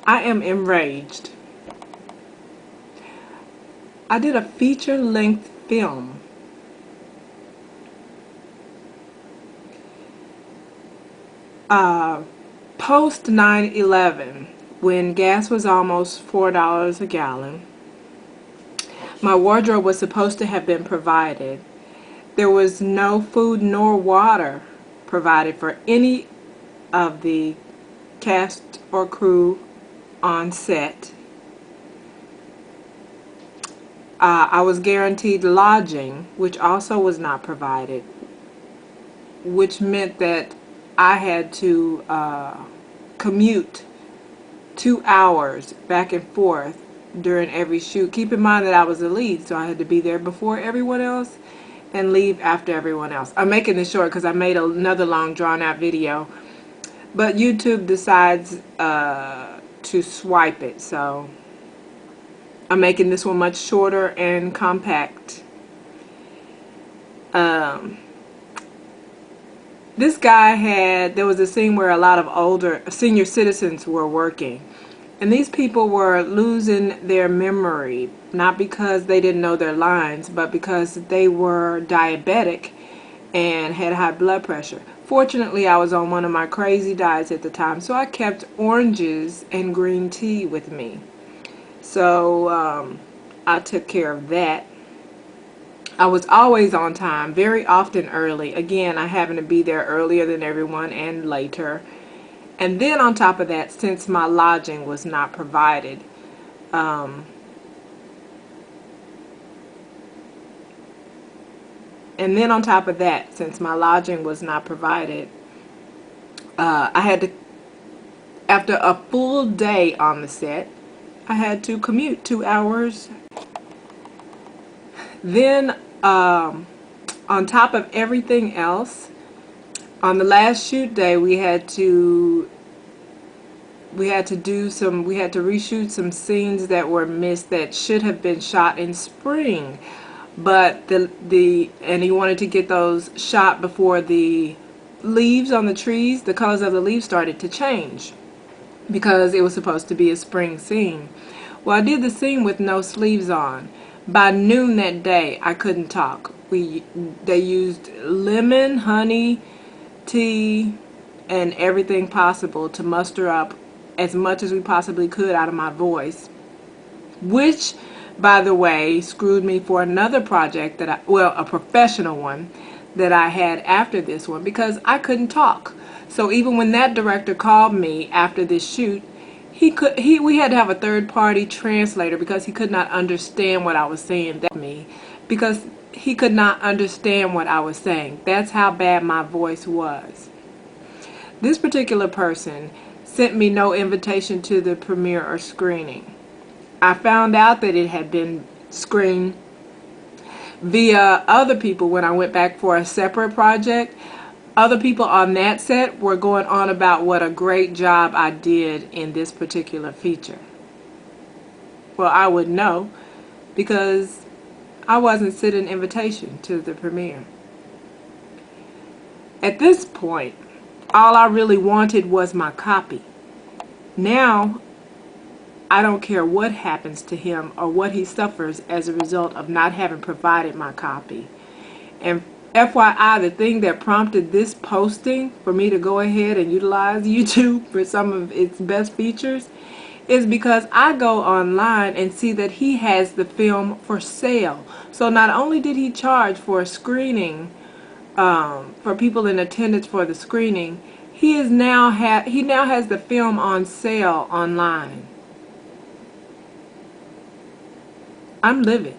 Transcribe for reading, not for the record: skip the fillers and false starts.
I am enraged. I did a feature-length film. Post 9/11, when gas was almost $4 a gallon. My wardrobe was supposed to have been provided. There was no food nor water provided for any of the cast or crew on set. I was guaranteed lodging, which also was not provided, which meant that I had to commute 2 hours back and forth during every shoot. Keep in mind that I was the lead, so I had to be there before everyone else and leave after everyone else. I'm making this short because I made another long drawn out video, but YouTube decides to swipe it, so I'm making this one much shorter and compact. This guy there was a scene where a lot of older senior citizens were working, and these people were losing their memory, not because they didn't know their lines, but because they were diabetic and had high blood pressure. Fortunately, I was on one of my crazy diets at the time, so I kept oranges and green tea with me. So I took care of that. I was always on time, very often early. Again, I happened to be there earlier than everyone and later. And then on top of that, since my lodging was not provided, I had to, after a full day on the set, I had to commute 2 hours. Then on top of everything else, on the last shoot day we had to reshoot some scenes that were missed that should have been shot in spring, but and he wanted to get those shot before the leaves on the trees, the colors of the leaves started to change, because it was supposed to be a spring scene. Well, I did the scene with no sleeves on. By noon that day, I couldn't talk. They used lemon, honey, tea, and everything possible to muster up as much as we possibly could out of my voice, which, by the way, screwed me for another project that a professional one that I had after this one, because I couldn't talk. So even when that director called me after this shoot, we had to have a third-party translator because he could not understand what I was saying. Because he could not understand what I was saying. That's how bad my voice was. This particular person sent me no invitation to the premiere or screening. I found out that it had been screened via other people when I went back for a separate project. Other people on that set were going on about what a great job I did in this particular feature. Well, I would know because I wasn't sent an invitation to the premiere. At this point, all I really wanted was my copy. Now, I don't care what happens to him or what he suffers as a result of not having provided my copy. And FYI, the thing that prompted this posting for me to go ahead and utilize YouTube for some of its best features is because I go online and see that he has the film for sale. So not only did he charge for a screening, for people in attendance for the screening, he now has the film on sale online. I'm livid.